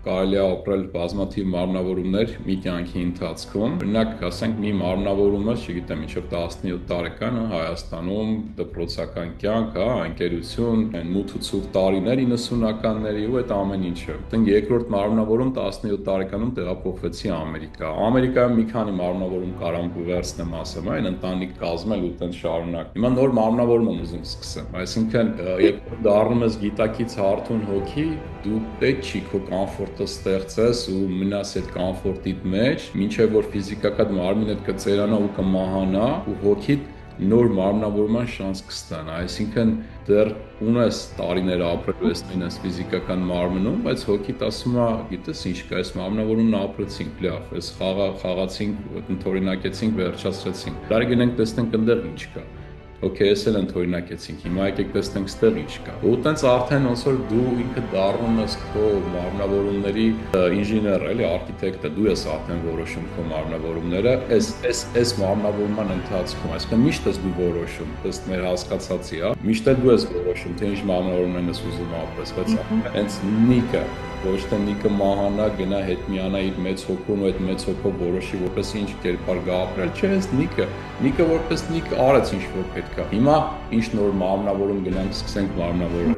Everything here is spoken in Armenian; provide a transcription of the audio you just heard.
Կարելի է ապրել բազմաթիվ մարմնավորումներ մի կյանքի ընթացքում։ Օրինակ, ասենք մի մարմնավորումը, չգիտեմ, մինչև 17 տարեկան Հայաստանում դպրոցական կյանք, ընկերություն, այն մութ ու ցուրտ տարիներ 90-ականների ու այդ ամեն ինչը։ Ասենք երկրորդ մարմնավորում 17 տարեկանում տեղափոխվեցի Ամերիկա։ Ամերիկայում մի քանի մարմնավորում կարամ վերցնեմ, ասեմ, այն ընտանիք կազմել ու տենց շարունակ։ Հիմա նոր մարմնավորում եմ ուզում սկսեմ։ Այսինքն, երբ դառնում ես գիտակից հարթուն հոգի, դու պետք չի քո կոմֆորտը ստեղծես ու մնաս այդ կոմֆորտիդ մեջ, մինչև որ ֆիզիկական մարմինդ կծերանա ու կմահանա ու հոգիդ նոր մարմնավորման շանս կստանա, այսինքն դեռ ունես տարիներ ապրելու ես ֆիզիկական մարմնում, բայց հոգիդ ասում է, գիտես ինչ կա, այս մարմնավորումն ապրեցինք, լավ, այս խաղացինք, ընդօրինակեցինք, վերջացրեցինք։ Դարի գնենք տեսնենք այնտեղ ինչ կա։ Okay, ես էլ ընդօրինակեցինք, հիմա եկեք տեսնենք ստեղ ինչ կա։ Ու տենց արդեն ոնց որ դու ինքդ դառնում ես քո մարմնավորումների ինժեներ, էլի, արխիտեկտը, դու ես արդեն որոշում քո մարմնավորումները, այս մարմնավորման ընթացքում, այսինքն միշտ ես դու որոշում, ըստ մեր հասկացածի, միշտ դու ես որոշում, թե ինչ մարմնավորումն ես ուզում ապրես, բայց հենց նիկը ոչ թե նիկը մահանա, գնա հետ միանա իր մեծ հոգուն ու այդ մեծ հոգով որոշի որպես ինչ կերպար գա ապրել, չէ, հենց նիկը որպես նիկ արեց ինչ որ պետք է։ Հիմա ինչ նոր մարմնավորում գնանք սկսենք մարմնավորել։